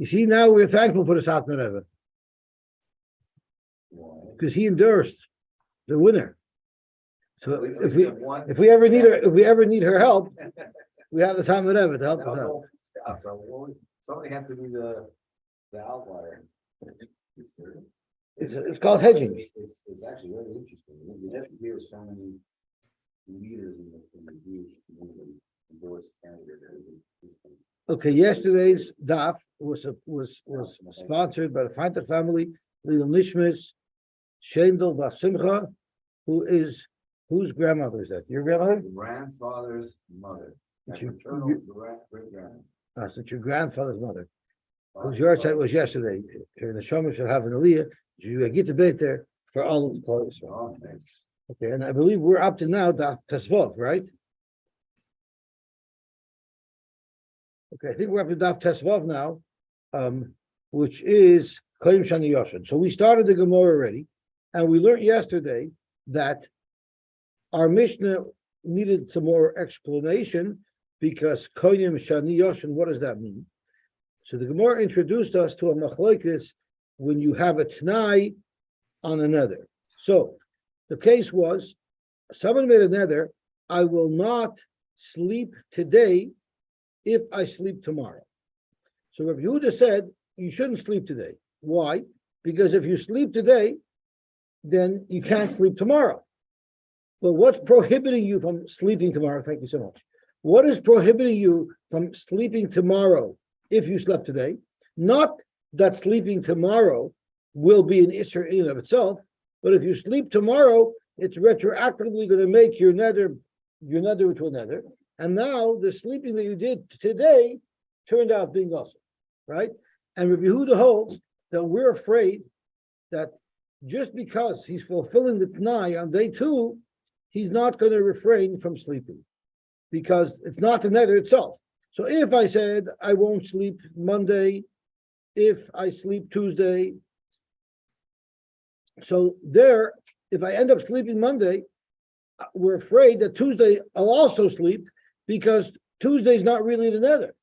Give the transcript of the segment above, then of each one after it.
You see, now we're thankful for the Satmar Rebbe because he endorsed the winner. So if we ever need her help, we have the Satmar Rebbe to help us out. So somebody has to be the outlier. It's called hedging. It's actually very interesting. You never hear so many leaders in the Jewish community endorse candidates. Okay, yesterday's daf was sponsored by the Feinter family, Lil Nishmis, Shendel Basimcha, whose grandmother is that? Your grandmother? Grandfather's mother. Great-grandmother. That's It's your grandfather's mother. Whose yard site was yesterday. Here the Shomer should have an aliyah. You get to bed there for all of the clothes. Okay, and I believe we're up to now daf Tesvav, right? Okay, I think we're up to daf Tesvav now, which is Koyim Shani Yoshin. So we started the Gemara already, and we learned yesterday that our Mishnah needed some more explanation because Koyim Shani Yoshin, what does that mean? So the Gemara introduced us to a machlokes when you have a t'nai on a nether. So the case was, someone made a nether, I will not sleep today if I sleep tomorrow. So Rabbi Yehuda said, you shouldn't sleep today. Why? Because if you sleep today, then you can't sleep tomorrow. But what's prohibiting you from sleeping tomorrow? Thank you so much. What is prohibiting you from sleeping tomorrow if you slept today? Not that sleeping tomorrow will be an isser in and of itself, but if you sleep tomorrow, it's retroactively going to make your nether into a nether. And now the sleeping that you did today turned out being awesome, right? And Rabbi Yehuda holds that we're afraid that just because he's fulfilling the T'nai on day 2, he's not going to refrain from sleeping because it's not the nether itself. So if I said I won't sleep Monday, if I sleep Tuesday, so there, if I end up sleeping Monday, we're afraid that Tuesday I'll also sleep because Tuesday's not really the nether.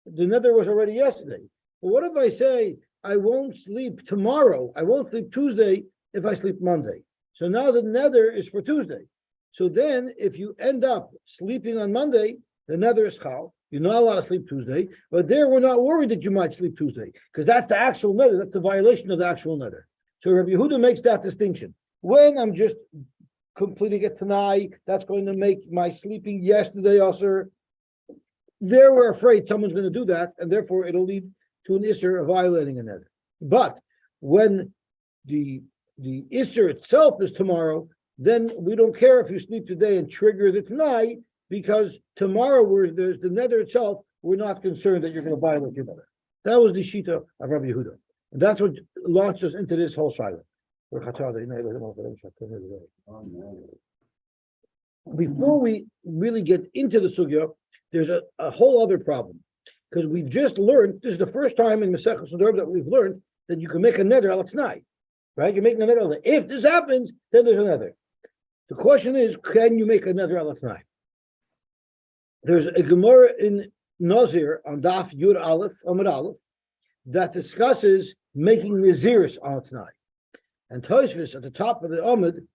The nether was already yesterday. But what if I say I won't sleep tomorrow? I won't sleep Tuesday if I sleep Monday. So now the nether is for Tuesday. So then if you end up sleeping on Monday, the nether is chal. You're not allowed to sleep Tuesday, but there we're not worried that you might sleep Tuesday because that's the actual nether. That's the violation of the actual nether. So Rabbi Yehuda makes that distinction. When I'm just completing it tonight, that's going to make my sleeping yesterday also. There we're afraid someone's going to do that, and therefore it'll lead to an isser of violating a nether. But when the isser itself is tomorrow, then we don't care if you sleep today and trigger the tonight, because tomorrow there's the nether itself, we're not concerned that you're going to violate your nether. That was the shita of Rabbi Yehuda. And that's what launched us into this whole shiloh. Before we really get into the sugya, there's a whole other problem. Because we've just learned, this is the first time in Masechus Nedarim that we've learned that you can make a nether al tonight. Right? You're making a nether al. If this happens, then there's a nether. The question is, can you make a nether al tonight? There's a Gemara in Nazir on Daf Yud Aleph, Amud Aleph, that discusses making Naziris on tonight. And Tosfos at the top of the Amud,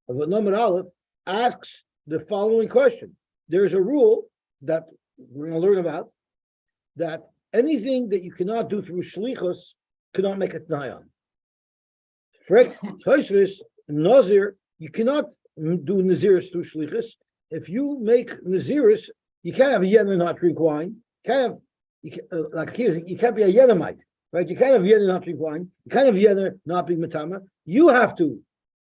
of Amud Aleph, asks the following question. There's a rule that we're going to learn about, that anything that you cannot do through shlichus cannot make a t'nai on. Tosfos, Nazir, you cannot do Naziris through shlichus. If you make Naziris, you can't have a yener not drink wine. You can't be a yenermite, right? You can't have yener not drink wine. You can't have yener not be matama. You have to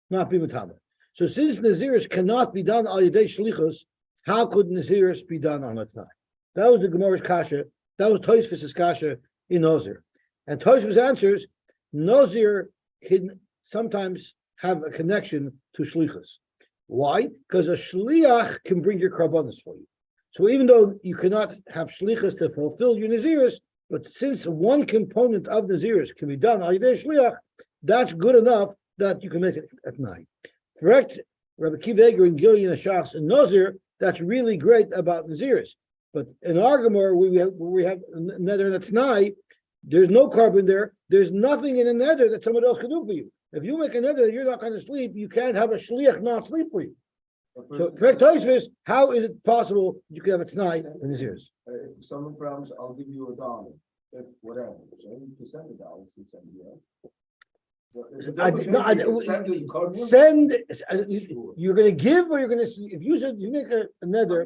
not be matama. So since Naziris cannot be done al yedei shlichus, how could Naziris be done on a t'nai? That was the Gemara's kasha. That was Tosfos' kasha in Nazir. And Tosfos answers, Nazir can sometimes have a connection to shlichus. Why? Because a shliach can bring your karbanos for you. So even though you cannot have shlichus to fulfill your naziris, but since one component of naziris can be done al yedei shliach, that's good enough that you can make it at night. Correct? Rabbi Kiva Eger and Gilyon Ashachs and Nazir, that's really great about naziris. But in our Gemara, we have nether and a t'nai, There's no carbon there. There's nothing in a neder that someone else can do for you. If you make a neder that you're not going to sleep, you can't have a shliach not sleep for you. So, how is it possible you can have a tonight in his ears? If someone promises, I'll give you $1. If whatever, so you send $1 to somebody else. You're going to give, or you're going to. If you said you make a neder,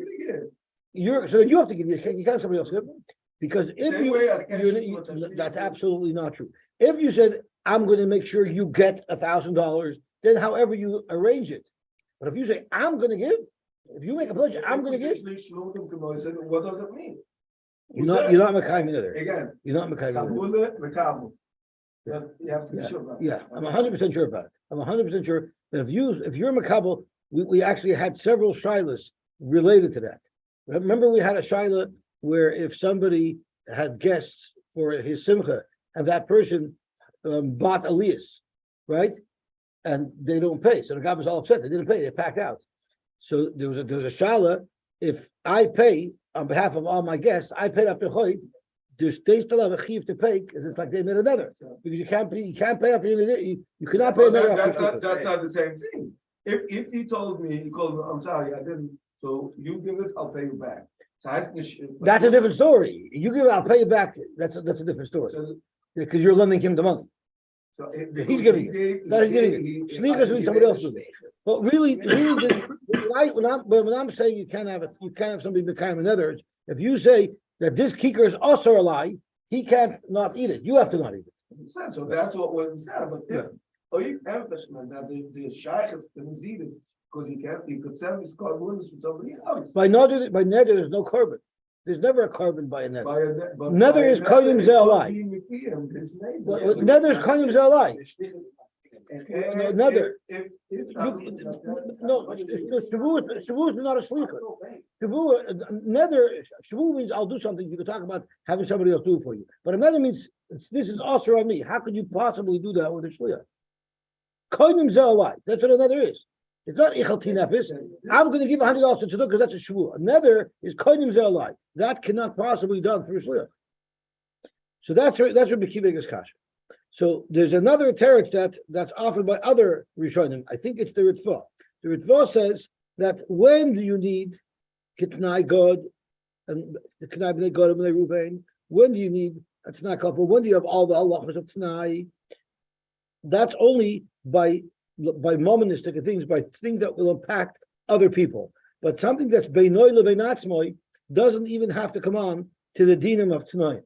you have to give. You can't have somebody else give, because if that's absolutely not true. If you said I'm going to make sure you get $1,000, then however you arrange it. But if you say I'm going to give, if you make a pledge, I'm going to give. What does it mean? You're not Mekayim either. Again, you're not Mekayim. You have to be sure about it. Yeah, I'm 100% sure about it. I'm 100% sure that if you're Makabel, we actually had several shilas related to that. Remember, we had a shaila where if somebody had guests for his simcha and that person bought Elias, right, and they don't pay, so the guy was all upset. They didn't pay. They packed out. So there was a shaila. If I pay on behalf of all my guests, I paid up to Choy. They still have a chiv to pay because it's like they made another. Because you can't pay up. You cannot pay another. That's not the same thing. If he told me, he called me, I'm sorry, I didn't. So you give it, I'll pay you back. So that's a different story. You give it, I'll pay you back. That's a different story. Because you're lending him the money. So he's giving it. That is giving it. Sneakers means somebody else doing it. But really, when I'm saying you can't have somebody become another. If you say that this kikar is also a lie, he can't not eat it. You have to not eat it. So that's what was said. But you emphasize that the shaykh is eating because he could sell his carbon to somebody else. By neder, there's no carbon. There's never a carbon by a neder. Neder is kodim ze'alai. Neder is kodim ze'alai. Neder. No, shavu is not a shlichut. Shavu means I'll do something. You can talk about having somebody else do it for you. But another means this is also on me. How could you possibly do that with a shliach? Kodim ze'alai. That's what another is. It's not ichal tinefis. I'm going to give $100 to tzeduk because that's a shavu. Another is kodim ze'alai. That cannot possibly be done through a shliach. So that's what Bekiva is kasha. So there's another teretz that's offered by other Rishonim. I think it's the Ritva. The Ritva says that when do you need kitnai god and the kitnai b'nei god and b'nei Ruvain? When do you need a t'nai couple? When do you have all the halachas of t'nai? That's only by momonistic things, by things that will impact other people. But something that's beinoi leveinatzmoi doesn't even have to come on to the dinim of t'nai.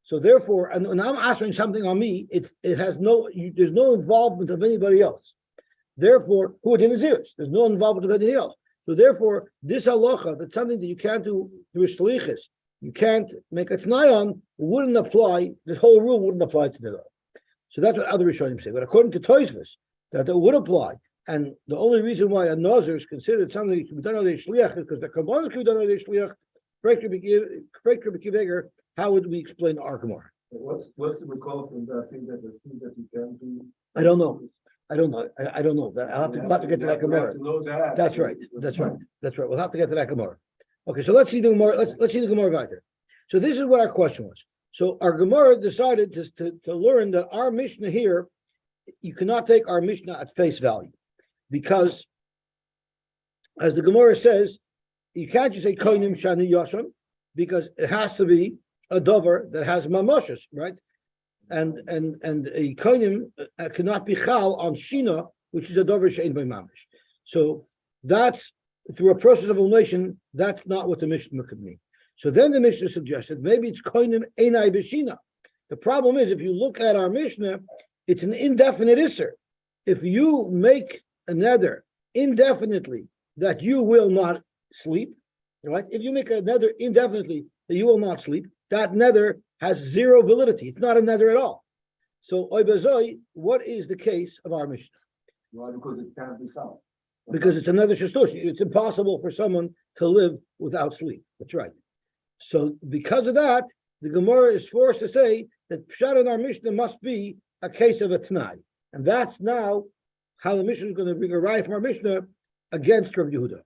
So therefore, and when I'm answering something on me, there's no involvement of anybody else. Therefore, who did his ears? There's no involvement of anything else. So therefore, this halacha, that's something that you can't do through shlichus, you can't make a t'nai on, wouldn't apply. This whole rule wouldn't apply to the. So that's what other Rishonim say. But according to Tosfos, that would apply. And the only reason why a nazir is considered something that can be done on the shliach is because the kabbalah can be done on the shliach. How would we explain our Gemara? What's the recall from that thing that you can do? I don't know. I don't know. I'll have to get to that Gemara. That's right. We'll have to get to that Gemara. Okay, so let's see the Gemara. Let's see the Gemara weiter. So this is what our question was. So our Gemara decided to learn that our Mishnah here, you cannot take our Mishnah at face value, because as the Gemara says, you can't just say koinim shani yashon, because it has to be a dover that has mamoshes, right? And a koinim cannot be chal on shina, which is a dover she'ein by mamish. So that's through a process of elimination. That's not what the Mishnah could mean. So then the Mishnah suggested maybe it's koinim einai b'shina. The problem is, if you look at our Mishnah, it's an indefinite isser. If you make a neder indefinitely that you will not sleep, right? If you make a neder indefinitely that you will not sleep, that nether has zero validity. It's not a nether at all. So, oibazoi, what is the case of our Mishnah? Why? Because it can't be found. Because it's another shashtush. It's impossible for someone to live without sleep. That's right. So, because of that, the Gemara is forced to say that pshat in our Mishnah must be a case of a t'nai, and that's now how the Mishnah is going to bring a raya from our Mishnah against Rav Yehuda.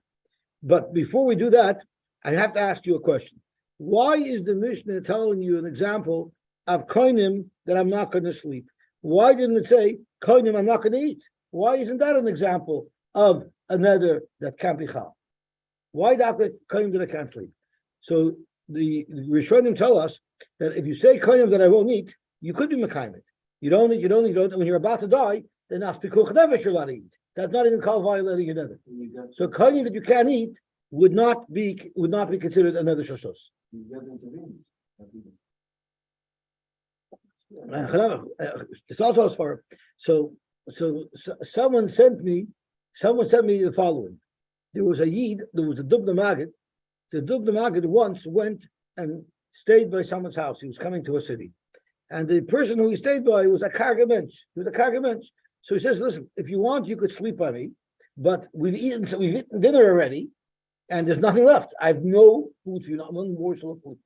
But before we do that, I have to ask you a question. Why is the Mishnah telling you an example of koinim that I'm not going to sleep. Why didn't it say koinim I'm not going to eat? Why isn't that an example of another that can't be chal? Why that koinim that I can't sleep? So the Rishonim tell us that if you say koinim that I won't eat, you could be mekayim it. You don't eat. When you're about to die, then aspikuch nevesh you're allowed to eat. That's not even called violating your nether. So koinim that you can't eat would not be considered another shoshos. It's also as far. So someone sent me the following. There was a yid. There was a dubna magid. The dubna magid once went and stayed by someone's house. He was coming to a city, and the person who he stayed by was a karga mensch. He was a karga mensch. So he says, "Listen, if you want, you could sleep by me, but we've eaten dinner already, and there's nothing left. I have no food for you, not one morsel of food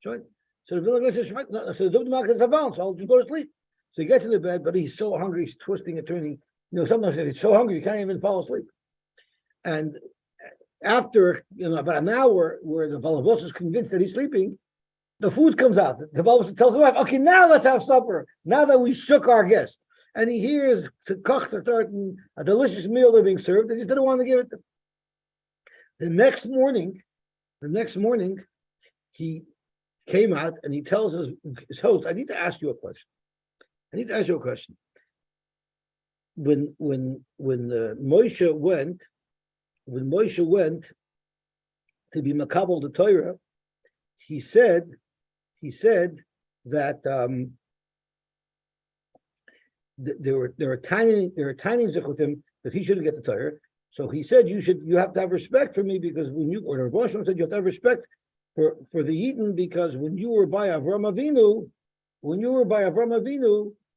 for you." Right? So the village says, "So the dubna magid is about, so I'll just go to sleep." So he gets in the bed, but he's so hungry, he's twisting and turning. Sometimes if he's so hungry, he can't even fall asleep. And after about an hour, where the Balavos is convinced that he's sleeping, the food comes out. The Balavos tells the wife, "Okay, now let's have supper. Now that we shook our guest," and he hears the kochter starting a delicious meal they're being served, and he didn't want to give it to them. The next morning, he came out and he tells his host, "I need to ask you a question. When Moshe went to be makabel the Torah, he said that there were tiny zechutim that he shouldn't get the Torah. So he said you have to have respect for me, because the Rebbe said you have to have respect for the Yidden, because when you were by Avram Avinu,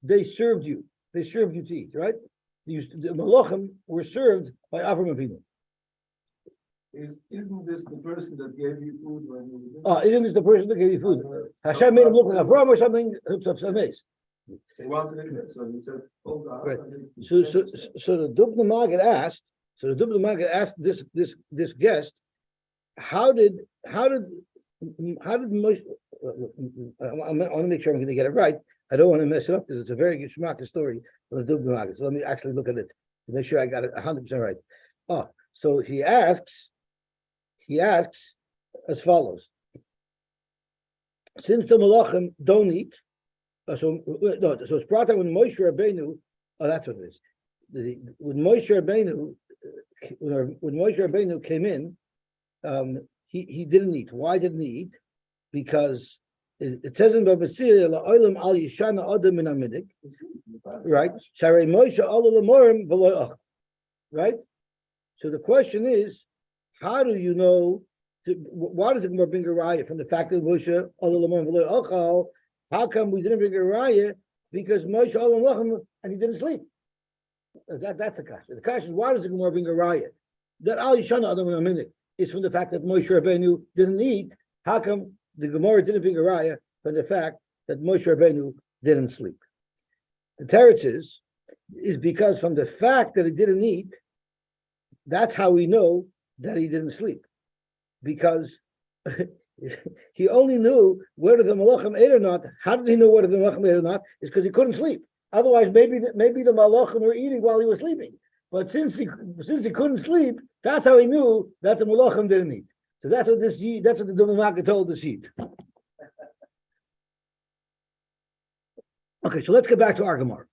they served you to eat, right? The Malachim were served by Avram Avinu. Isn't this the person that gave you food when you were there? Isn't this the person that gave you food? Hashem made him look like Avram or something. It's amazing. He wanted it, so he said, "Hold on." Right. So the Dubna Magid asked this guest, how did Moshe? I want to make sure I'm going to get it right. I don't want to mess it up, because it's a very good shmaka story of the Dubna Magid. So let me actually look at it to make sure I got it 100% right. So he asks as follows: since the Malachim don't eat, so it's brought out when Moshe Rabbeinu. Oh, that's what it is. When Moshe Rabbeinu came in, he didn't eat. Why didn't he eat? Because it says in Bava Basira, "La'olam al yishana adam min hamidik," right? Sharei Moshe al lamorim v'lo ach, right? So the question is, how do you know? Why does it bring a raya from the fact that Moshe al lamorim v'lo achal? How come we didn't bring a raya? Because Moshe al lamorim and he didn't sleep. That's the question. The question is, why does the Gemara bring a raya? That al yishana adam min hamidik is from the fact that Moshe Rabbeinu didn't eat. How come the Gemara didn't bring a raya from the fact that Moshe Rabbeinu didn't sleep? The teretz is because from the fact that he didn't eat, that's how we know that he didn't sleep. Because he only knew whether the Malachim ate or not. How did he know whether the Malachim ate or not? It's because he couldn't sleep. Otherwise, maybe the Malachim were eating while he was sleeping. But since he couldn't sleep, that's how he knew that the Malachim didn't eat. So that's what the Dubna Magid told the seed. Okay, so let's get back to our Gemara.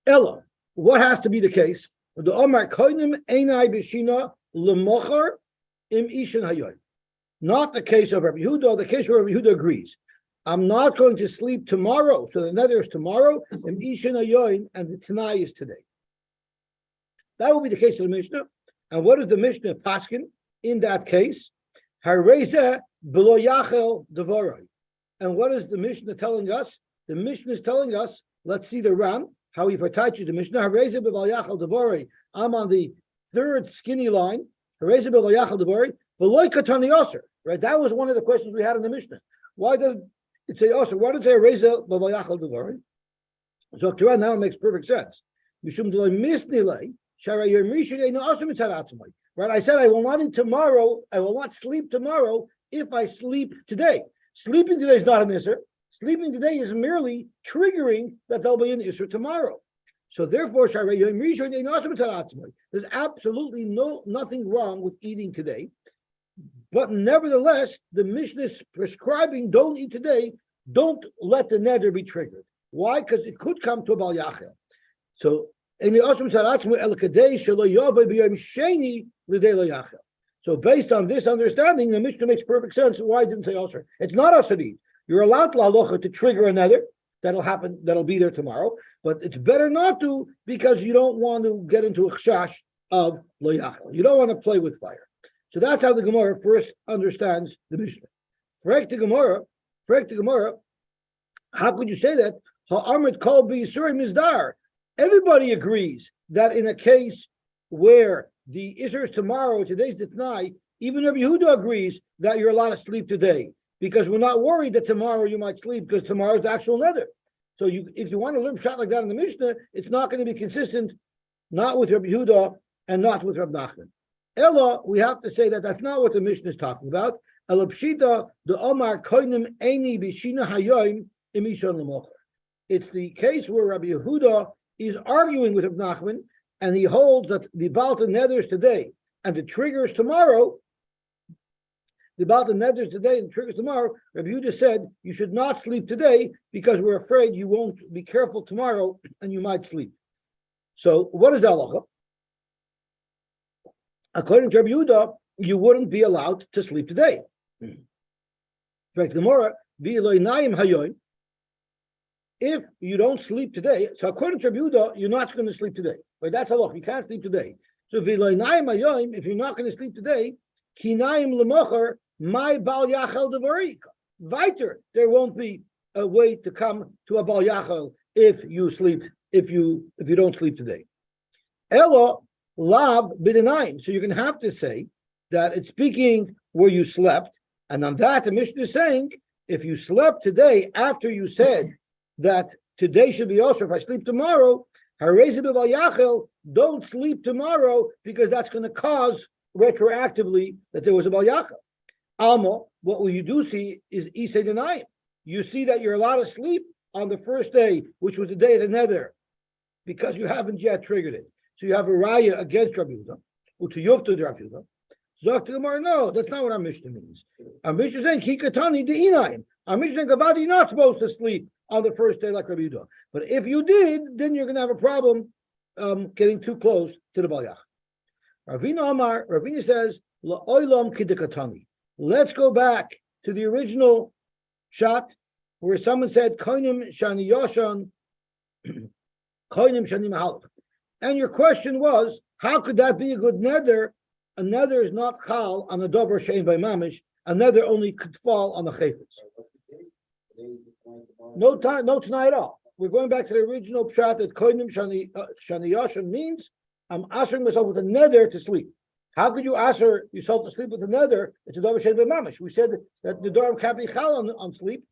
Ella, what has to be the case? The Omar Koinim Einai Bishina Lemochar Im Ishin Hayoy. Not the case of Rabbi Yehuda. The case where Rabbi Yehuda agrees. I'm not going to sleep tomorrow. So the nether is tomorrow, Im Ishin Hayoy, and the Tanai is today. That will be the case of the Mishnah. And what is the Mishnah paskin in that case? Hareza below Yachel Devoroi. And what is the Mishnah telling us? The Mishnah is telling us, let's see the Ram, how he partaches the Mishnah. Hareza below Yachel Devoroi. I'm on the third skinny line. Hareza below Yachel Devoroi. Below Katani Yoser. Right? That was one of the questions we had in the Mishnah. Why does it say Yoser? Why does it say Hareza below Yachel Devoroi? So Torah now makes perfect sense. Mishum Deloy Misnilei. Right, I said I will not eat tomorrow. I will not sleep tomorrow if I sleep today. Sleeping today is not an isser. Sleeping today is merely triggering that they'll be in Isser tomorrow. So therefore, there's absolutely nothing wrong with eating today. But nevertheless, the Mishnah is prescribing don't eat today, don't let the neder be triggered. Why? Because it could come to a Bal Yachel. So in the Osram Tzaratzmu El Kadei Shelo Yovei B'Yom Sheni L'Dei Lo Yachel. So based on this understanding, the Mishnah makes perfect sense. Why didn't say Osir? It's not Osir. You're allowed to halacha to trigger another. That'll happen. That'll be there tomorrow. But it's better not to because you don't want to get into a chash of lo yachal. You don't want to play with fire. So that's how the Gemara first understands the Mishnah. Correct the Gemara. How could you say that? Ha'amrit kol b'yisurim mizdar. Everybody agrees that in a case where the Isser is tomorrow, today's the T'nai, even Rabbi Yehuda agrees that you're allowed to sleep today because we're not worried that tomorrow you might sleep because tomorrow's the actual nether. So if you want to learn shot like that in the Mishnah, it's not going to be consistent, not with Rabbi Yehuda and not with Rabbi Nachman. Ella, we have to say that that's not what the Mishnah is talking about. Elapshita the Omar koinim eini b'shina hayoim imishon lemocher. It's the case where Rabbi Yehuda is arguing with Rabbi Nachman, and he holds that the Balta nethers today and the triggers tomorrow. The Balta nethers today and the triggers tomorrow. Rabbi Yehuda said you should not sleep today because we're afraid you won't be careful tomorrow and you might sleep. So what is the halacha? According to Rabbi Yehuda, you wouldn't be allowed to sleep today. In fact, Gemara, if you don't sleep today, so according to Rabbi Yehuda, you're not going to sleep today. But that's halacha. You can't sleep today. So if you're not going to sleep today, my bal yachal devarik. Weiter, there won't be a way to come to a bal yachal if you don't sleep today. Ella lav b'denayim. So you're going to have to say that it's speaking where you slept, and on that the Mishnah is saying if you slept today after you said that today should be also if I sleep tomorrow, don't sleep tomorrow because that's going to cause retroactively that there was a bal yachal. Alma, what you do see is isay denayim. You see that you're allowed to sleep on the first day, which was the day of the nether, because you haven't yet triggered it. So you have a raya against Rabbi Yehuda, utiyuvta Rabbi Yehuda. Zok to the Gemara, no, that's not what our Mishnah means. Our Mishnah is saying kikatani de'inayim. Our Mishnah is saying Gavadi, you're not supposed to sleep on the first day like Rabbi Yehuda. But if you did, then you're going to have a problem getting too close to the bal yachal. Ravina says la'olam kidikatani. Let's go back to the original shot where someone said koinim shani yoshan, koinim shani mahalach. And your question was, how could that be a good neder? A neder is not chal on a dover shein by mamish. A neder only could fall on the chayfetz. No time, no tonight at all. We're going back to the original pshat that koinim shani yoshan means I'm answering myself with a neder to sleep. How could you answer yourself to sleep with a neder? It's a dover shein by mamish. We said that the dorm can't be chal on sleep.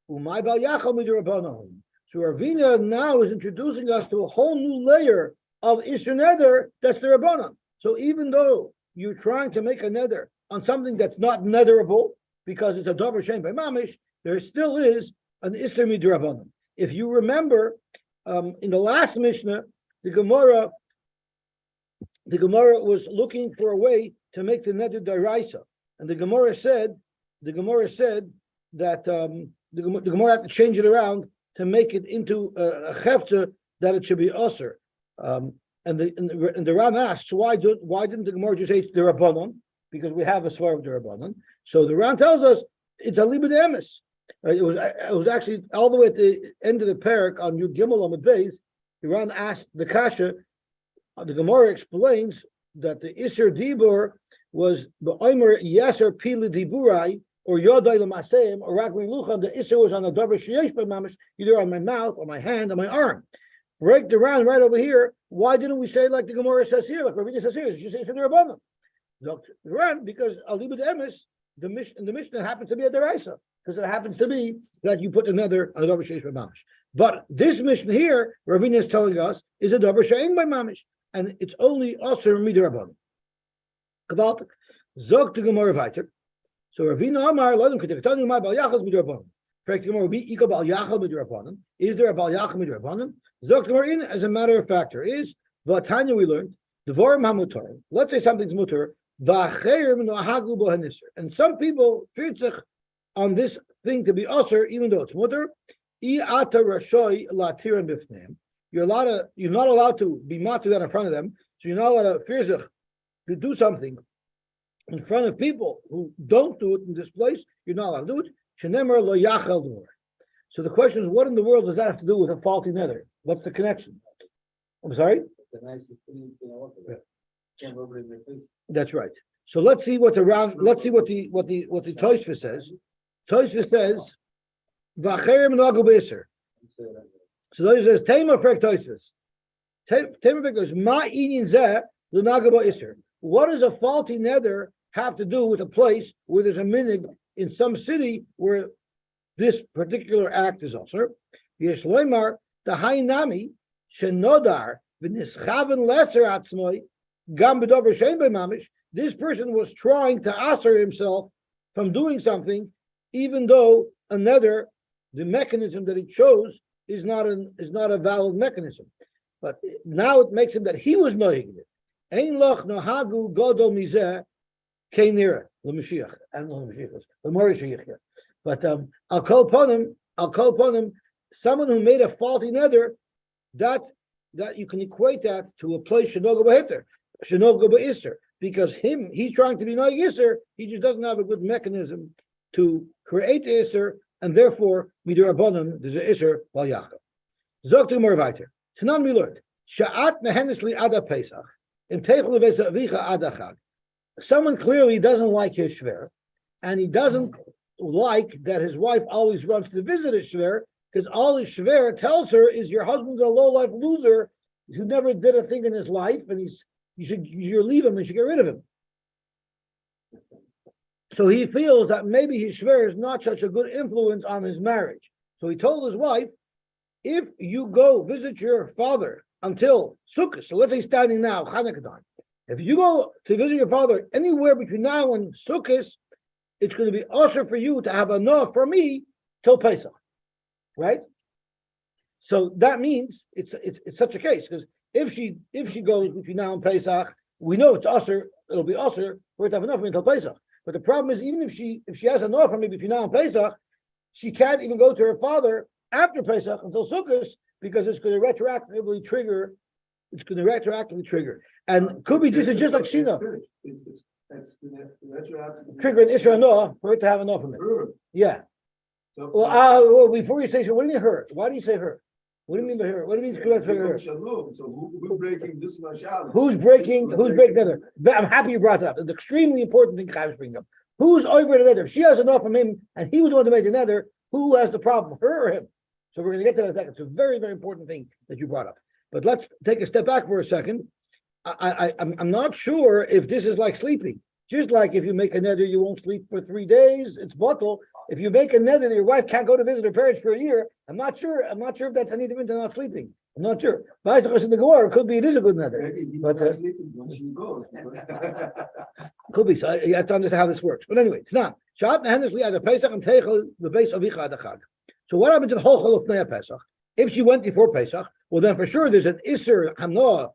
Umay bal yachal midrabanan. So Ravina now is introducing us to a whole new layer of Isser Neder, that's the Rabbanon. So even though you're trying to make a Neder on something that's not Nederable, because it's a Dover Shem by Mamish, there still is an Isser Midrabanon. If you remember, in the last Mishnah, the Gemara was looking for a way to make the Neder Daraisa. And the Gemara said that the Gemara had to change it around to make it into a Chefta that it should be Usr. And the Ram asks, why didn't the Gemara just say it's the Rabbanon? Because we have a svar of the Rabbanon. So the Ram tells us it's a libud emes. It was actually all the way at the end of the parak on Yud Gimel Amud Beis. The Ram asked the Kasha. The Gemara explains that the Isser Dibur was the Omer Yaser Pili Diburai or Yodai Lamaseim or Ragri Luchan. The Isser was on the Davar Sheyesh Mamish, either on my mouth or my hand or my arm. Right around right over here. Why didn't we say like the Gemara says here, like Ravina says here? You say it's in the Rabbanon. Because Alibud Emes, the Mishnah happens to be a deraisa, because it happens to be that you put another on a davar sheish by mamish. But this Mishnah here, Ravina is telling us, is a davar shein by mamish, and it's only aser midrabanan. Kavaltik zog to Gemara weiter. So Ravina Amar Lodim Ketikatani my bal yachas midrabanan. Is there a Bal Yachal Midrabanan? Zok Gemara in, as a matter of fact, there is. Vatanya we learned. Devorim hamutar. Let's say something's mutar. And some people fear on this thing to be usher, even though it's mutar. You're not allowed to be matu that in front of them. So you're not allowed to fear to do something in front of people who don't do it in this place. You're not allowed to do it. So the question is, what in the world does that have to do with a faulty nether? What's the connection? I'm sorry? It's a nice thing, can't rub it in their face. That's right. So let's see what the Tosfos says. Tosfos says, "V'acherim nagu b'isser." So Tosfos says, "Tema frek Tosfos." Tema frek goes, "Ma inin zeh l'nagu b'isser." What does a faulty nether have to do with a place where there's a minig in some city where this particular act is also? Yesh loymar the hainami shenodar v'nischaven lesser atzmoi. This person was trying to answer himself from doing something, even though the mechanism that he chose is not a valid mechanism. But now it makes him that he was knowing it. Ein loch nohagu godol mizeh keinira l'mashiach and l'mashiach. But I'll call upon him. Someone who made a faulty nether, that you can equate that to a place shenoga b'heter. Because he's trying to be no Yisr, he just doesn't have a good mechanism to create the Isser, and therefore, midirabanan, there's an Isser while Yaakov. Zok more weiter. Tanan we learned. Sha'at mehenesli ada Pesach, im teichel vesa avicha ada chag. Someone clearly doesn't like his shver, and he doesn't like that his wife always runs to visit his shver, because all his shver tells her is your husband's a low-life loser who never did a thing in his life, and you should leave him and you should get rid of him. So he feels that maybe his shver is not such a good influence on his marriage. So he told his wife, if you go visit your father until Sukkot, so let's say standing now, Chanukah time, if you go to visit your father anywhere between now and Sukkot, it's going to be also for you to have enough for me till Pesach, right? So that means it's such a case, because if she goes between now and Pesach, we know it's usher. It'll be usher for it to have enough for me until Pesach. But the problem is, even if she has enough for me between now and Pesach, she can't even go to her father after Pesach until Sukkot, because it's going to retroactively trigger. And could be just like Shina. Trigger an Isra Noah for it to have enough of it. Yeah. Well, before you say so, what do you mean her? Why do you say her? What do you mean by her? What do you mean her? So who's breaking this mashal? Who's breaking the other? I'm happy you brought that up. It's an extremely important thing Chaim's bringing up. Who's over the nether? If she has enough from him, and he was the one to make the nether, who has the problem, her or him? So we're going to get to that in a second. It's a very, very important thing that you brought up. But let's take a step back for a second. I'm not sure if this is like sleeping. Just like if you make a nether, you won't sleep for 3 days. It's bottle. If you make a nether that your wife can't go to visit her parents for a year, I'm not sure if that's any different than not sleeping. I'm not sure. But in the Gemara, it could be it is a good nether. But could be. So you have to understand how this works. But anyway, it's not. So what happens to the whole of Naya Pesach? If she went before Pesach, well then for sure there's an Isser Hanoah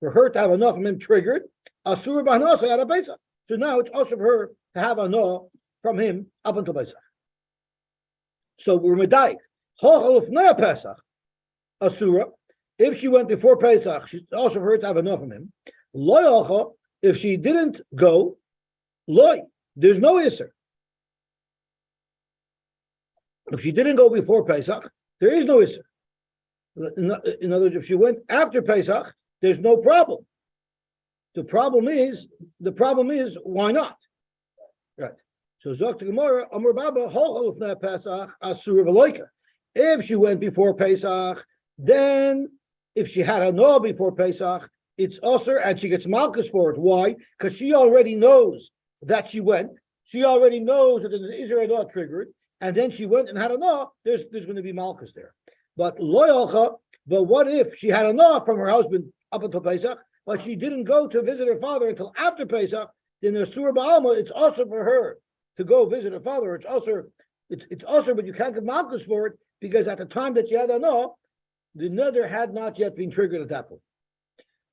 for her to have enough of him triggered. Asur B'Hanoah out of Pesach. So now it's also for her to have Hanoah from him up until Pesach. So we're medayik. Hochel of Naya Pesach, Asura. If she went before Pesach, she's also for her to have enough from him. Loy, if she didn't go, loy, there's no Isser. If she didn't go before Pesach, there is no Isser. In other words, if she went after Pesach, there's no problem. The problem is, why not? Right. So Zok to Gemara, Amar Baba, Hochel of Pesach, Asura V'Loika. If she went before Pesach, then if she had a no before Pesach, it's usher and she gets malchus for it. Why? Because she already knows that she went. She already knows that the Israel not triggered, and then she went and had a no. There's going to be malchus there. But loyalcha. But what if she had a no from her husband up until Pesach, but she didn't go to visit her father until after Pesach? Then the Surah Ba'alma, it's also for her to go visit her father. It's also It's also, but you can't give malchus for it because at the time that you had no, the neder had not yet been triggered at that point.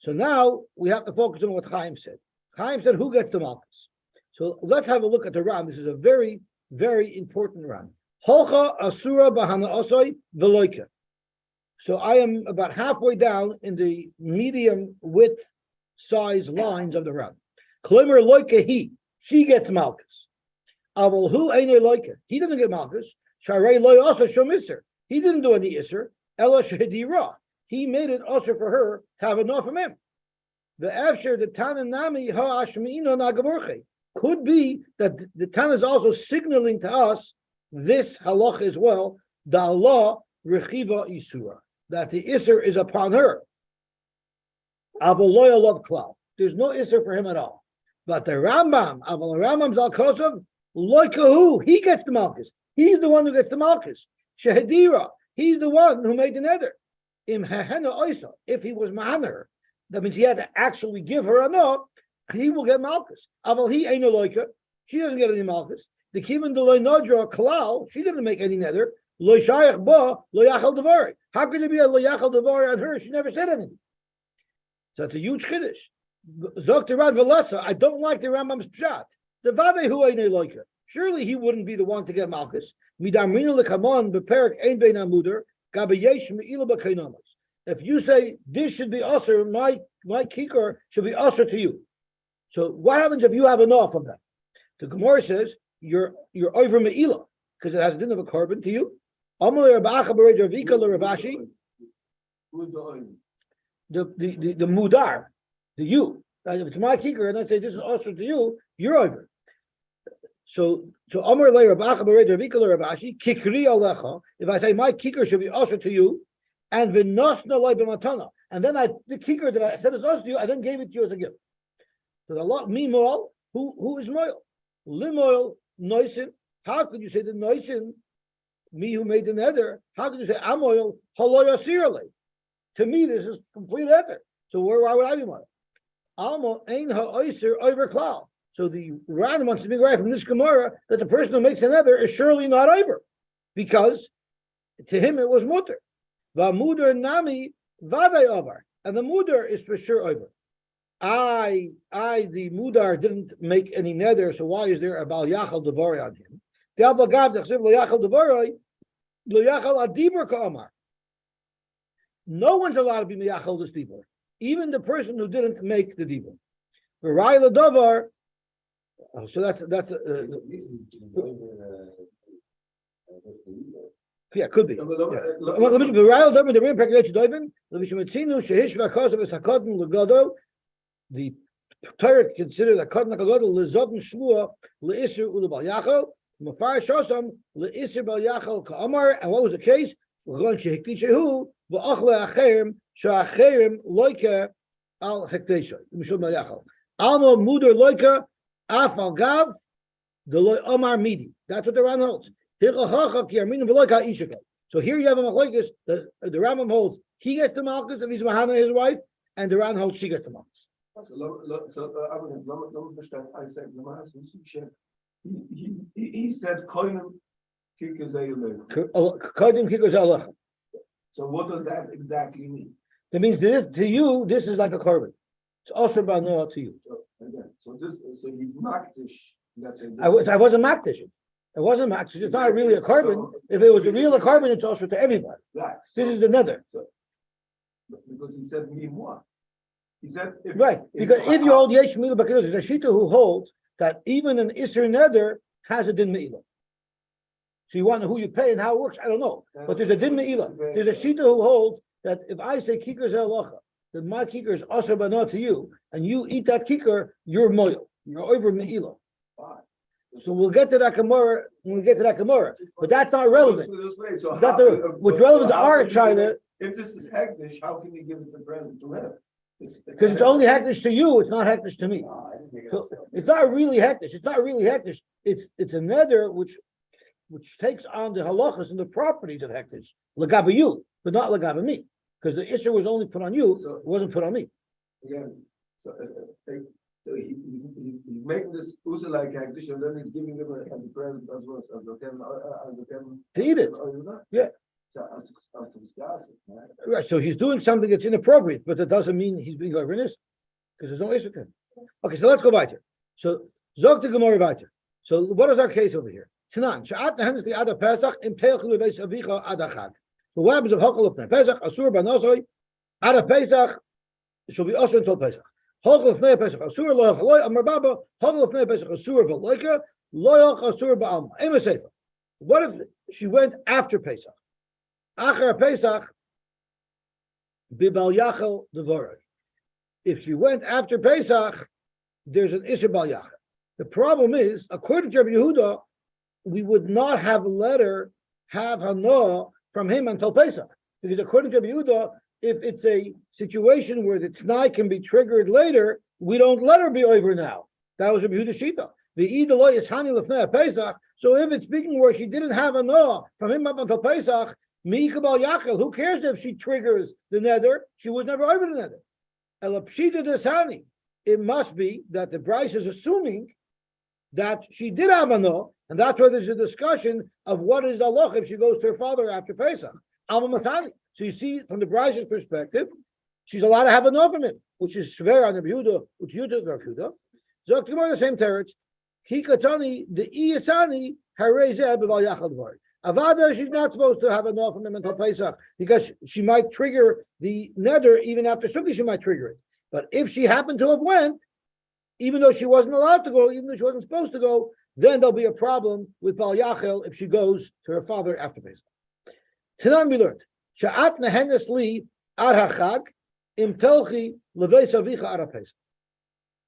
So now we have to focus on what Chaim said. Chaim said, who gets the malchus? So let's have a look at the Ram. This is a very, very important Ram. Holcha asura bahana osoi veloika. So I am about halfway down in the medium width size lines of the Ram. Kloimer loika he. She gets malchus. Aval hu eine loika. He doesn't get malchus. Sharei loy also shomisser. He didn't do any isser. Ella shehidira. He made it also for her to have enough from him. The afsher the tananami ha ashmiino nagavorche. Could be that the Tana is also signaling to us this halacha as well. The Allah rechiva isura, that the isser is upon her. Avoloya love klal. There's no isser for him at all. But the Rambam, Aval Rambam zal kosov loikahu. He gets the malchus. He's the one who gets the malchus. Shehedira. He's the one who made the nether. Im hehena oisa. If he was mahaner, that means he had to actually give her a no. He will get malchus. Aval he ain't a loika. She doesn't get any malchus. The kivan de loy nodra kalal. She didn't make any nether. Loy shayach ba lo yachal devari. How could it be a lo yachal devari on her? She never said anything. So it's a huge chiddush. Zok the Rad Velasa. I don't like the Rambam's pshat. The vade hu ain't a loika. Surely he wouldn't be the one to get malchus. Midamrina lekamon beperik ein bein amuder gabayesh meila b'kainonos. If you say this should be usher, my kikar should be usher to you. So what happens if you have enough of that? The Gemara says you're over meila because it has a din of a carbon to you. Amalei Rabacha b'rei Ravika l'Ravashi. The mudar, the you. If it's my kikar and I say this is usher to you, you're over. So Amar le Rabacha b'rei Ravika l'Ravashi kikri alecha. If I say my kikar should be usher to you, and v'nosna loy b'matana, and then the kikar that I said is usher to you, I then gave it to you as a gift. So the lot mimoil, who is moil? Limoil noisin. How could you say the noisin, me who made the nether? How could you say amoil haloyasirale? To me, this is complete ether. So why would I be moil? Almo ein ha'oiser over klal. So the Ran wants to be right from this Gemara that the person who makes the nether is surely not over, because to him it was mutter. Va'muder nami vaday over, and the muder is for sure over. I, the mudar, didn't make any nether, so why is there a bal yachal devari on him? The abagav dechsev lo yachal devari, lo yachal adiber ka'amar. No one's allowed to be meyachal this dibur, even the person who didn't make the dibur. V'rai l'davar. So that's yeah, could be. The Torah considered a kadna kagadol lezodin shmua leisur ulebal yachal mafar shosam leisur bal yachal ka'amar. And what was the case? We're going to hektishehu v'achle acherim sha'acherim loika al hektesha mishum bal yachal alma muder loika af al gav the loy amar midi. That's what the Ran holds. So here you have a machlokes. The Rambam holds he gets the malchus if he's mahana his wife, and the Ran holds she gets the malchus. He said koinem kikazayulev. Kodim kikos alecha. So what does that exactly mean? That means this to you, this is like a carbon. It's also about no to you. So he's makdish. I wasn't makdish. It wasn't makdish. It's not really a carbon. If it was a real carbon, it's also to everybody. Right. This is the nether. Because he said me what? He said right. Because if you hold yesh milah b'kedusha, there's a shita who holds that even an isser nether has a din me'ilah. So you want to know who you pay and how it works? I don't know. But there's a din me'ilah. There's a shita who holds that if I say kikar zelacha, that my kikar is asher bana to you, and you eat that kikar, you're moil. You're over me'ilah. So we'll get to that Gemara when we get to that Gemara. But that's not relevant. So what's relevant to our China. If this is hektish, how can you give it the present to him? Because it's only hektish to you, it's not hektish to me. So it's not really hektish. It's not really hektish. It's a nether which takes on the halachas and the properties of hektish. Lagabe you, but not lagabe me. Because the issue was only put on you, it wasn't put on me. Again, so So he's making this user like hektish, and then he's giving them a present as well. To eat it. Yeah. So as to discuss it, right? Right. So he's doing something that's inappropriate, but that doesn't mean he's being governess, because there's no issue to him. Okay, so let's go back here. So Zog to Gemara back. So what is our case over here? Tanan, Sha'at Nahanis the Ada Pesach in Peil Chulubeis Avicha Adachag. So what happens if Hokel of Pesach, Asur Banosoi, Ada Pesach, it shall be Asur until Pesach. Hokel of Pesach, Asur, Loyach, Loy, Amar Baba, Hokel of Pesach, Asur, Veloika, Loyach, Asur, Ba'alma. Ema Sefer. What if she went after Pesach? Achar Pesach, Bibal Yachel Devorah. If she went after Pesach, there's an Isha Bal Yachel. The problem is, according to Rabbi Yehuda, we would not have let her have Hanoah from him until Pesach. Because according to Rabbi Yehuda, if it's a situation where the T'nai can be triggered later, we don't let her be over now. That was Rabbi Yehuda Shita. The Idaloi is Hani Lefnei Pesach. So if it's speaking where she didn't have Hanoah from him up until Pesach, Mi'ikabal Yachel, who cares if she triggers the nether? She was never over the nether. Elapshita Desani. It must be that the Bryce is assuming that she did have Hanoah, and that's why there's a discussion of what is the loch if she goes to her father after Pesach. Alma Mathani. So you see, from the Bryce's perspective, she's allowed to have Hanoah from him, which is Shver on the Yehuda, which Yehuda Garkuda. So the same teretz. Kikatani the Iyasani Harezeh B'Val Yachal Dvar. Avada, she's not supposed to have Hanoah from him until Pesach because she might trigger the nether even after Sukkot. She might trigger it. But if she happened to have went, even though she wasn't allowed to go, even though she wasn't supposed to go, then there'll be a problem with Bal Yachel if she goes to her father after Pesach. Tanan we learned, Sha'at nehenes li ad hachag im telchi leveis avicha ad Pesach.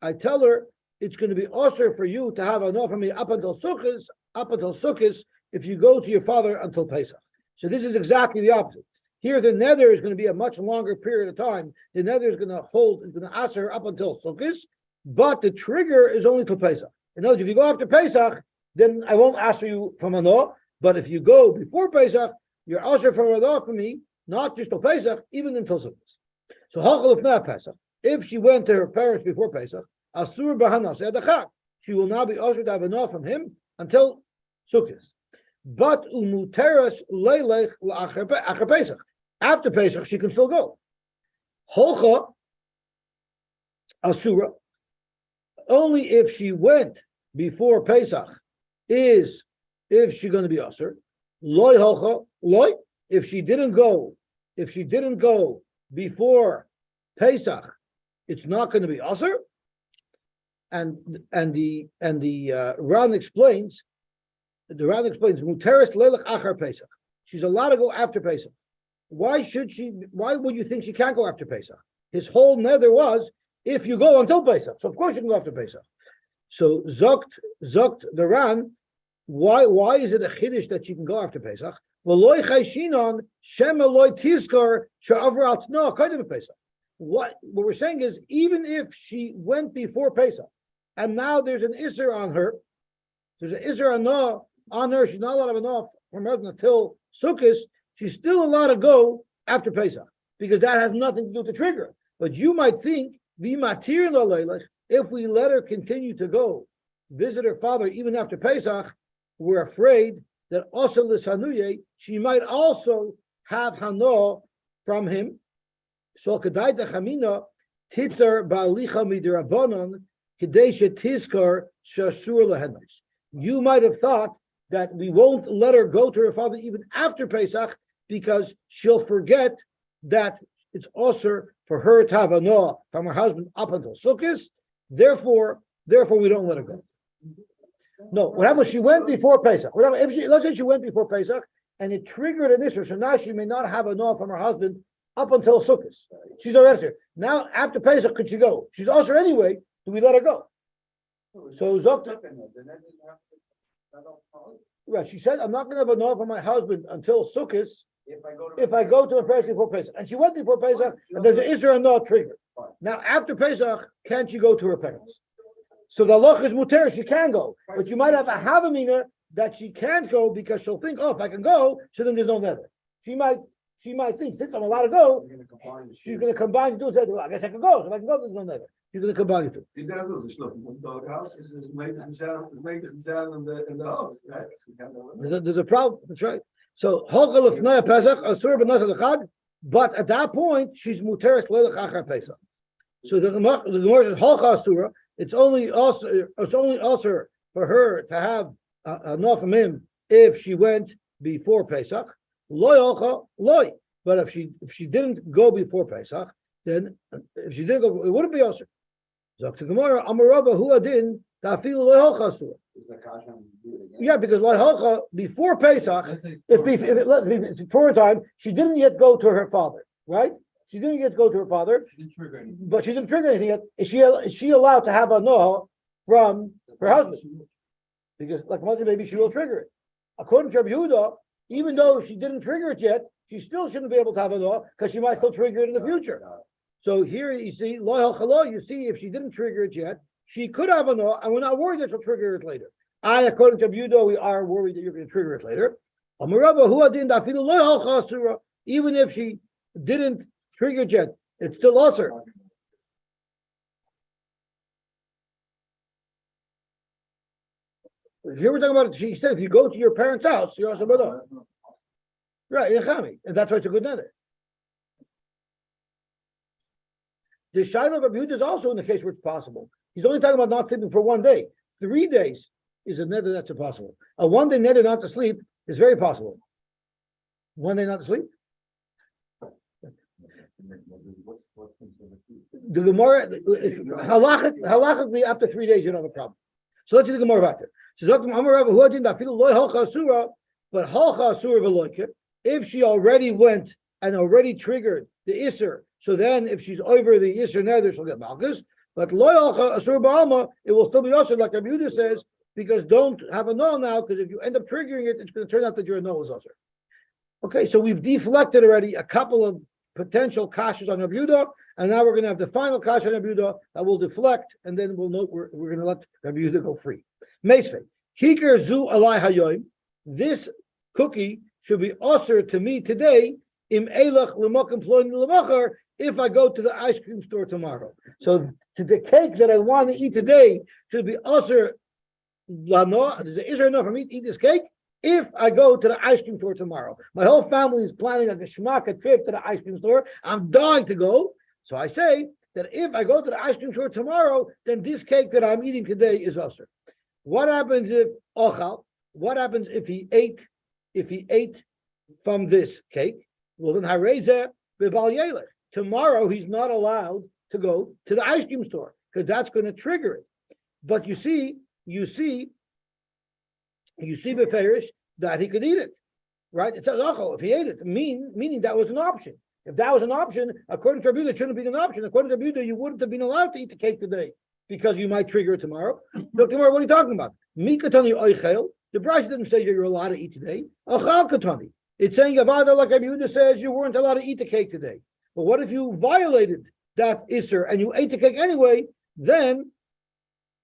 I tell her it's going to be awesome for you to have Hanoah from me up until Sukkot, if you go to your father until Pesach. So this is exactly the opposite. Here, the nether is going to be a much longer period of time. The nether is going to ask her up until Sukkot, but the trigger is only till Pesach. In other words, if you go after Pesach, then I won't ask for you from Hanoah. But if you go before Pesach, you're also from Hanoah for me, not just till Pesach, even until Sukkot. So Hachal of Pesach, if she went to her parents before Pesach, Asur Bahanas Edachak, she will now be also to have Hanoah from him until Sukkot. But Umuteras Leilech Achar Pesach. After Pesach, she can still go. Holcha Asura. Only if she went before Pesach is if she's going to be Asur. Loy Holcha Loy. If she didn't go before Pesach, it's not going to be Asur. And the Ran explains. The Ran explains Muteris Leilech Achar Pesach. She's allowed to go after Pesach. Why would you think she can't go after Pesach? His whole nether was if you go until Pesach. So of course you can go after Pesach. So Zokt the Ran, why is it a chiddush that she can go after Pesach? What we're saying is even if she went before Pesach and now there's an Isser on her, there's an Isser on her, she's not allowed to have enough from her until Sukkot, she's still allowed to go after Pesach because that has nothing to do with the trigger. But you might think, if we let her continue to go visit her father even after Pesach, we're afraid that also l'sanuye, she might also have Hanoah from him. So kedai dechamina titzar ba'alicha midirabanan kedei shetizkar shasur lehenos. You might have thought that we won't let her go to her father even after Pesach because she'll forget that it's also for her to have Hanoah from her husband up until Sukkot. Therefore, we don't let her go. No, what happened was she went before Pesach. Let's say she went before Pesach and it triggered an issue, so now she may not have Hanoah from her husband up until Sukkot. She's already here. Now, after Pesach, could she go? She's also anyway. Do we let her go? So Zok. Right, she said, I'm not going to have Hanoah from my husband until Sukkot if I go to a parents before Pesach. And she went before Pesach, and there's an Isra Hanoah trigger. Now, after Pesach, can't she go to her parents? So the loch is muter, she can go. But you might have a havamina that she can't go because she'll think, oh, if I can go, so then there's no nether. She she might think, since I'm allowed to go, You're gonna combine the she's two. going to combine the two and say, well, I guess I can go. So if I can go, there's no nether. She's going to combine the two. Die daar is de slot van doghouse. Is meter gezellen in de house, right? There's a problem. That's right. So Hochel of Noah Pesach, Asur b'Nosach L'Chag, but at that point she's muteres leilach achar Pesach. So the Gemara says Hochel Asura. It's only also for her to have a no from him if she went before Pesach. Loy Hochel loy. But if she didn't go before Pesach, then if she didn't go, it wouldn't be also. So to Gemara Amarava Hu Adin Ta'afilu Loy Hochel Asura. Yeah, because like Halcha, before Pesach, if for a time, she didn't yet go to her father, right? She didn't yet go to her father, but she didn't trigger anything yet. Is she allowed to have a noah from her husband? Because like maybe she will trigger it. According to Rabbi Yehuda, even though she didn't trigger it yet, she still shouldn't be able to have a noah because she might still trigger it in the future. So here you see, you see, if she didn't trigger it yet, she could have a noah, and we're not worried that she'll trigger it later. According to Yehuda, we are worried that you're going to trigger it later. Even if she didn't trigger it yet, it's still usher. Here we're talking about, she said, if you go to your parents' house, you're also bada. Right, and that's why it's a good nether. The Shiloh of Rabbi Yehuda is also in the case where it's possible. He's only talking about not sleeping for 1 day. 3 days is a nether that's impossible. A 1 day nether not to sleep is very possible. 1 day not to sleep. The Gemara, halachically, after 3 days, you don't have a problem. So let's do the Gemara back there. So but halcha asura v'loike, if she already went and already triggered the isser, so then if she's over the isser nether, she'll get malchus. But loy halcha asura ba'alma, it will still be usher, like Rabbi Yehuda says, because don't have a no now, because if you end up triggering it, it's going to turn out that you're a no usher. Okay, so we've deflected already a couple of potential kashas on Rabbi Yehuda, and now we're going to have the final kasha on Rabbi Yehuda that will deflect, and then we'll note we're going to let Rabbi Yehuda go free. Meisvei, Kikar zu alai hayoim. This cookie should be usher to me today. Im elach l'mokim ploin l'machar. If I go to the ice cream store tomorrow, so to the cake that I want to eat today should be usher. Is there enough for me to eat this cake? If I go to the ice cream store tomorrow, my whole family is planning a geschmacka trip to the ice cream store. I'm dying to go, so I say that if I go to the ice cream store tomorrow, then this cake that I'm eating today is usher. What happens if ochal? What happens if he ate? If he ate from this cake, well then hareza b'bal yelech. Tomorrow he's not allowed to go to the ice cream store because that's going to trigger it. But you see beferish that he could eat it, right? It says ochal if he ate it, meaning that was an option. If that was an option, according to Rabbi Yehuda, it shouldn't have been an option. According to Rabbi Yehuda, you wouldn't have been allowed to eat the cake today because you might trigger it tomorrow. So tomorrow, what are you talking about? Mikatani oichel. The Brash didn't say you're allowed to eat today. Achal katani. It's saying Avada, like Rabbi Yehuda says, you weren't allowed to eat the cake today. But what if you violated that isser and you ate the cake anyway? Then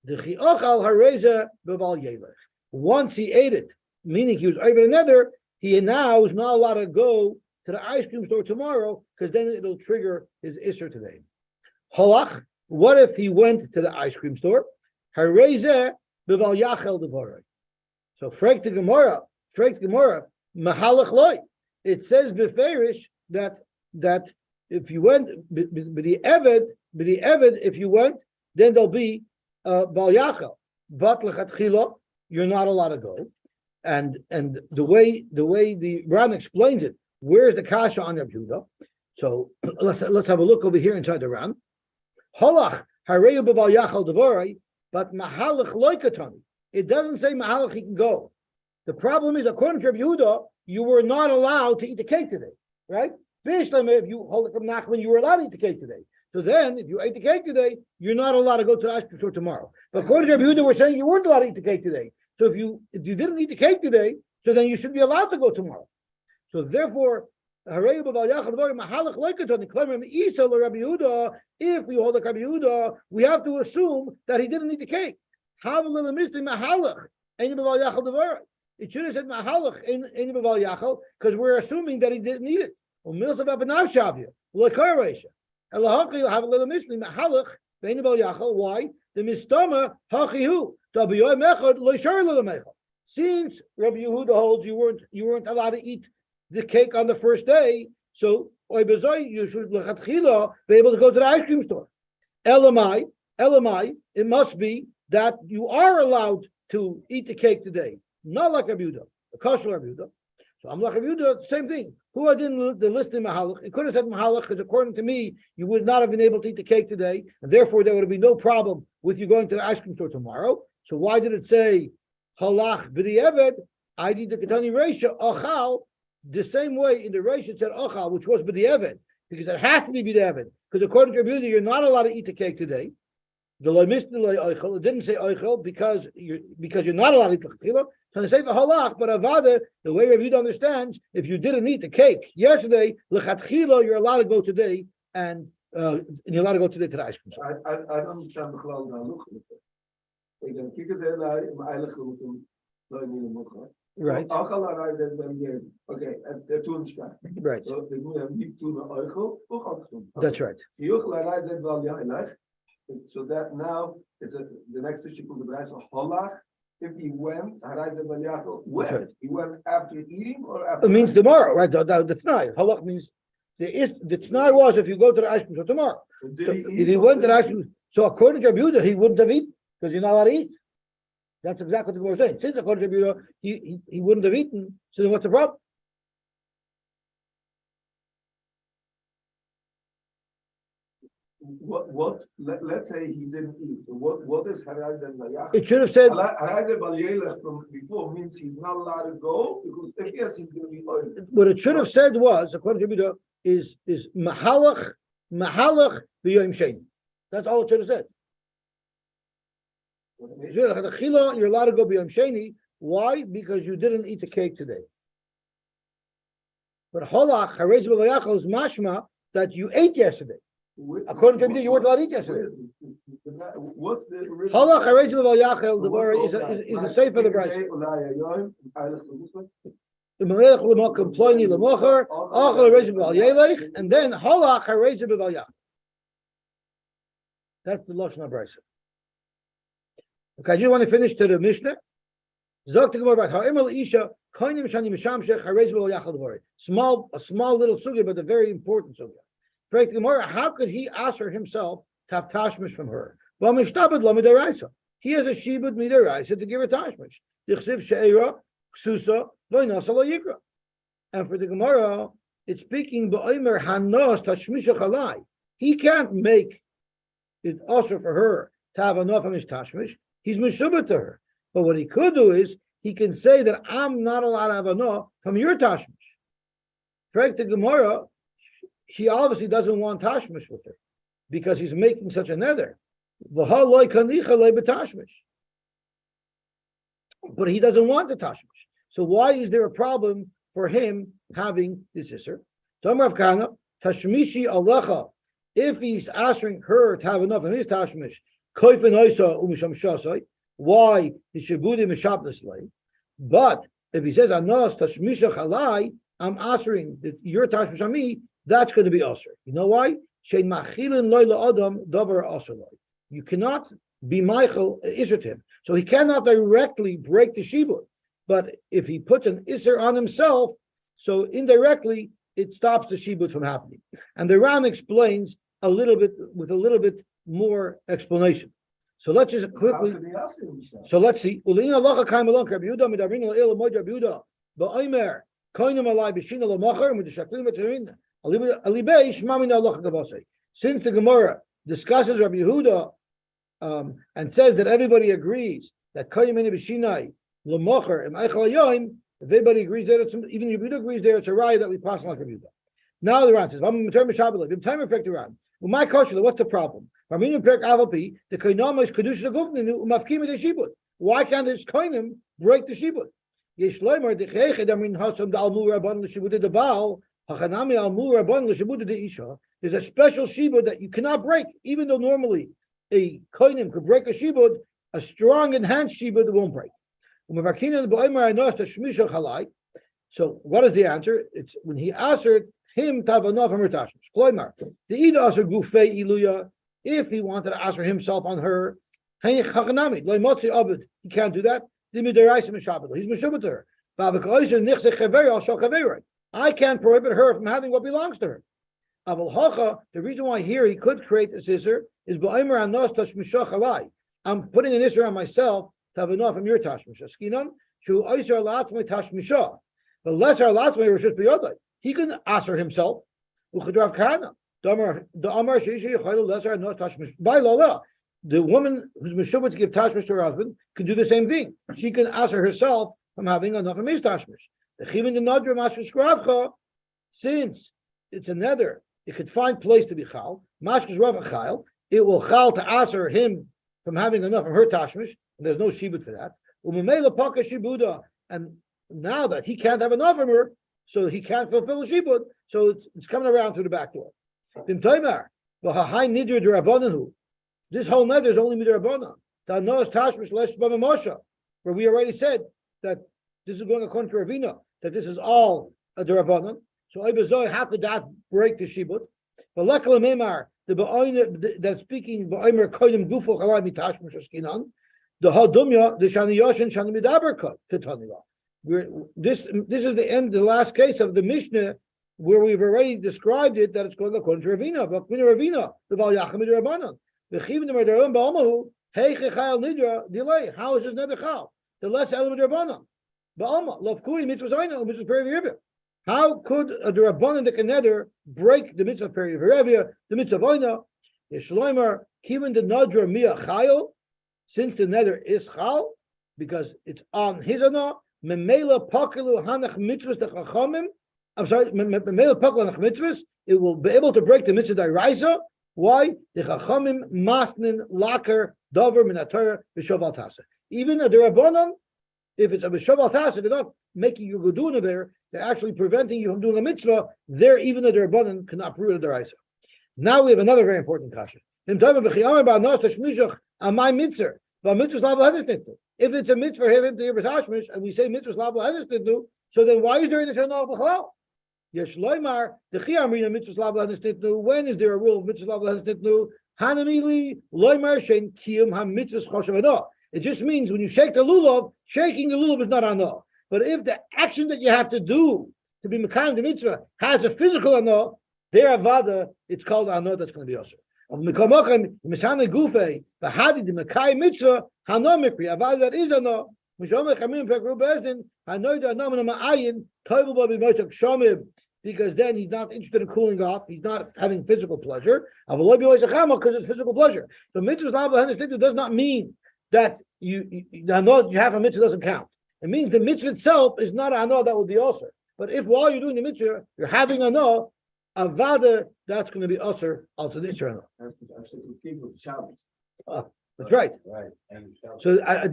the chi'achal hareza b'val yelech. Once he ate it, meaning he was over another, he now is not allowed to go to the ice cream store tomorrow because then it'll trigger his isser today. Halach. What if he went to the ice cream store? Hareza b'val yachel devorah. So frek the Gemara, mahalach loy. It says beferish that if you went, the Eved, if you went, then there'll be bal yachel. But lechatchila, you're not allowed to go. And the way the Ran explains it, where's the kasha on Rabbi Yehuda? So let's have a look over here inside the Ran. Halach hareyu b'bal yachel devorai, but mahalach loy katani. It doesn't say mahalach he can go. The problem is, according to Rabbi Yehuda, you were not allowed to eat the cake today, right? If you hold it from Nachman, you were allowed to eat the cake today. So then, if you ate the cake today, you're not allowed to go to the ice cream store tomorrow. But according to Rabbi Yehuda, we're saying you weren't allowed to eat the cake today. So if you didn't eat the cake today, so then you should be allowed to go tomorrow. So therefore, if we hold like Rabbi Yehuda, we have to assume that he didn't eat the cake. It should have said mahalach because we're assuming that he didn't eat it. Umilsa b'abanav shavya. L'kar reisha. Elahaki you'll have a little misli mahalach bein bal yachal. Why? The mistama hachihu. Dabiyoy mechad loishar l'mechad. Since Rabbi Yehuda holds you weren't allowed to eat the cake on the first day, so you should lechatchila be able to go to the ice cream store. Elamai, it must be that you are allowed to eat the cake today, not like Rabbi Yehuda, the kosher Rabbi Yehuda. So I'm like Rabbi Yehuda, same thing. Who I didn't the list in Mahalach? It could have said Mahalach because according to me, you would not have been able to eat the cake today, and therefore there would be no problem with you going to the ice cream store tomorrow. So why did it say halach b'di'eved? I did the Ketani Reisha achal the same way in the Reisha it said achal, which was b'di'eved, because it has to be b'di'eved. Because according to Rabbi Yehuda, you're not allowed to eat the cake today. It didn't say oichel because you're not allowed to eat the chila. So they say the halach, but avada, the way Rabbi Yehuda understands, if you didn't eat the cake yesterday, lechatchila, you're allowed to go today, and you're allowed to go today to the ice cream. I don't understand the cloud now. Look at it. Ik denk, kijk het heel uit, maar eigenlijk moet hem nooit meer mogen. Right. Ook al aan hij dan weer, oké, en toen schijnt. Right. So ik moet hem niet doen naar oogel, ook al doen. That's right. Heel klaar hij dan wel ja leg. So that now it's the next issue from the branch of halach. If he went, when? He went after eating or after? It means tomorrow, right? The t'nai. Halach means the t'nai was if you go to the ice cream store tomorrow. So So if he went to the ice cream, so according to Rabbi Yehuda, he wouldn't have eaten because you're not allowed to eat. That's exactly what we're saying. Since according to Rabbi Yehuda, he wouldn't have eaten. So then what's the problem? Let's say he didn't eat. So what is Haraz and Layach? It should have said. Haraz and Balyelech from before means he's not allowed to go because if yes, he's going to be oil. What it should have said was, according to Rabbi Yehuda, is mahalach b'yom sheni. That's all it should have said. You're allowed to go b'yom sheni. Why? Because you didn't eat the cake today. But halach harez b'layachal is mashma that you ate yesterday. According to Rabbi Yehuda, you weren't allowed to eat yesterday. What's the original? Halach harez b'layachal, the word is a safe for the bride. And then halach harez b'layachal. That's the lashon of brisa. Okay, I just want to finish to the Mishnah. A small little sugya, but a very important sugya. How could he ask her himself to have tashmish from her? He has a shibud midaraisa to give her tashmish. And for the Gemara, it's speaking ba'omer hanos tashmisha chalai. He can't make it also for her to have enough of his tashmish. He's meshubah to her. But what he could do is he can say that I'm not allowed to have enough from your tashmish. Frank the Gemara, he obviously doesn't want tashmish with her because he's making such a nether. But he doesn't want the tashmish. So why is there a problem for him having this isser? Tashmishi alecha. If he's asking her to have enough of his tashmish, why the shibudi mishabdas lay? But if he says anos tashmisha chalai, I'm answering that your tashmish on me, that's going to be usher. You know why? Shein machilin loyla adam davar usher loy. You cannot be Michael isser to him, so he cannot directly break the shibud. But if he puts an isser on himself, so indirectly it stops the shibud from happening. And the Ram explains a little bit with a little bit more explanation. So let's just quickly. So let's see. Since the Gemara discusses Rabbi Yehuda and says that everybody agrees that if everybody agrees there, even Rabbi Yehuda agrees there, it's a raya that we pass like Rabbi Yehuda. Now the Ran says, my question, what's the problem? Why can't this koinim break the shibud? There's a special shibud that you cannot break, even though normally a koinim could break a shibud, a strong enhanced shibud won't break. So what is the answer? It's when he answered, him to have enough from her tashmish. Kloimar, the ida aser gufei iluya, if he wanted to aser himself on her, he can't do that. He's meshubet to her. I can't prohibit her from having what belongs to her. The reason why here he could create this isser is I'm putting an isser on myself to have enough from your tashmisha. The lesser alatmei rishus b'yodai. He can aser himself. The woman who's meshubet to give tashmish to her husband can do the same thing. She can aser herself from having enough of his tashmish. Since it's a nether, it could find place to be chal. It will chal to aser him from having enough of her tashmish, and there's no shibud for that. And now that he can't have enough of her, so he can't fulfill the shibud, so it's coming around through the back door. This whole nether is only midrabanan. Where we already said that this is going according to Ravina, that this is all a derabanan. So how could that break the shibud? But that's speaking the hadumya, the shani yoshin shani midaber katanilah. This is the end, the last case of the Mishnah, where we've already described it, that it's going according to Ravina. But Ravina, the Val Yachim Midrabanan. How is this another chal? The less element Rabbanan. How could a Rabbanan the Kaneder break the mitzvah period of Herevia, the mitzvah of Oina? Yeshloimer, Kivin the Nadra Mia Chayil, since the nether is chal, because it's on his ana, Memela Pakilu Hanach Mitzvahs the Chachamim. I'm sorry, Memela Pakilu Hanach Mitzvahs, it will be able to break the mitzvah Dairaisa. Why? The Chachamim Masnin Laker Dover Minatorah B'Shoval Tasa. Even a Derabanan, if it's a B'Shoval Tasa, they're not making you go doing it there. They're actually preventing you from doing a mitzvah. There, even a Derabanan cannot prove a Deraisa. Now we have another very important kasha. If it's a mitzvah for him to give tashmish, and we say mitzvah lava hadishtitnu, so then why is there in the Tanakh b'chalal? Yesh loymar the chiyamrina mitzvah lava hadishtitnu. When is there a rule of mitzvah lava hadishtitnu? Hanamili loymar shein kiyum hamitzvah choshavano. It just means when you shake the lulav, shaking the lulav is not ano. But if the action that you have to do to be mekayim the mitzvah has a physical ano, there avada, it's called ano. That's going to be also. Mikomokim misane gufe the hadi the mekayim mitzvah hano mikri avada that is ano. Mishomech kamim pekru bezdin hanoida ano ma'ayin toivel ba b'moitzak shomim, because then he's not interested in cooling off. He's not having physical pleasure. Because it's physical pleasure. So mitzvah does not mean that you have a mitzvah doesn't count. It means the mitzvah itself is not an ano that would be also. But if while you're doing the mitzvah you're having ano, avada, that's going to be usher also the Israel. That's right. Right. So I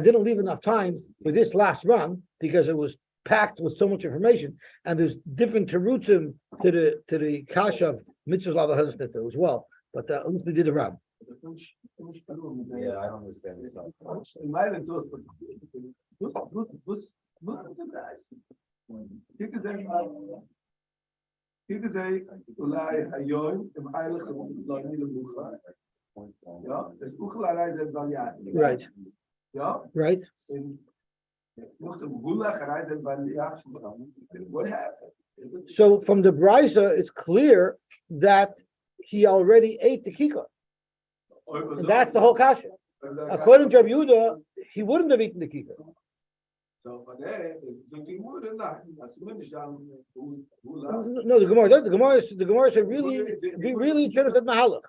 didn't leave enough time for this last run because it was packed with so much information, and there's different terutzim to the kasha of mitzvahs lava hadasnita as well. But at least we did a run. Yeah, I don't understand this. Right. Right. What happened? So from the brisa, it's clear that he already ate the kikar. And that's the whole kasha. According to Rabbi Yehuda, he wouldn't have eaten the kikar. So No, the Gemara does. The Gemara said really should have said mahalach.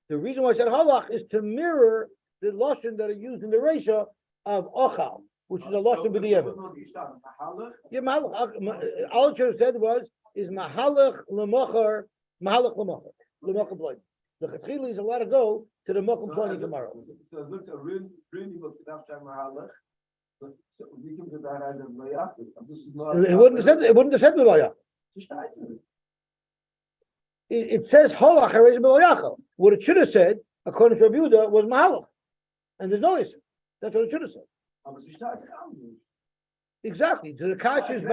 The reason why I said halach is to mirror the lashon that are used in the Reisha of ochal, which is a lashon b'di'evet. Yeah, mahalach. All it should have said is mahalach l'mocher blood. The chetchila is allowed to go to the mochel plani tomorrow. It wouldn't have said Milayach. It says Holach Harei Milayach. What it should have said, according to Rabbi Yehuda, was Mahalach. And there's no issue. That's what it should have said. Exactly, to the kashrus,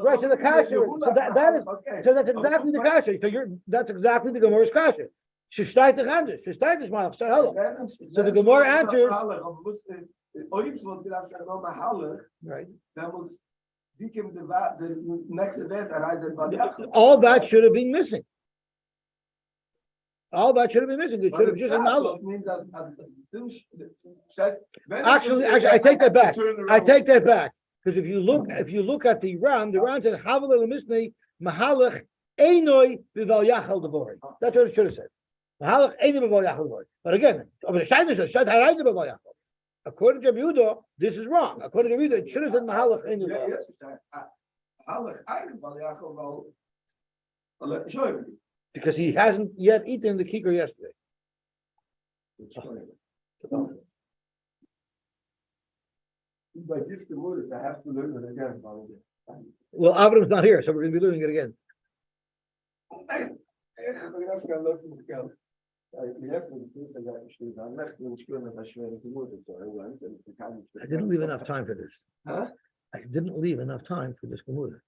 right, to the kashrus, so that is, so that's exactly the kashrus, so that's exactly the Gemara's kashrus. Sheshtayt the chandish, Sheshtayt is malach, so the Gemara answers. Right. The next event arises. All that should have been missing. All that should have been missing. It should have just been malach. Actually, I take that back. I take that back. Because if you look at the Ram says Havel Misnei Mahalach Einoi Bival Yachal Devori. That's what it should have said. Mahalach Einoi Bival Yachal Devori. But again, according to Yehuda, this is wrong. According to Yehuda, it should have said Mahalach Einoi. Because he hasn't yet eaten the kikar yesterday. But this Gemara, I have to learn it again. Well, Avram's not here, so we're going to be learning it again. I didn't leave enough time for this. Huh? I didn't leave enough time for this Gemara.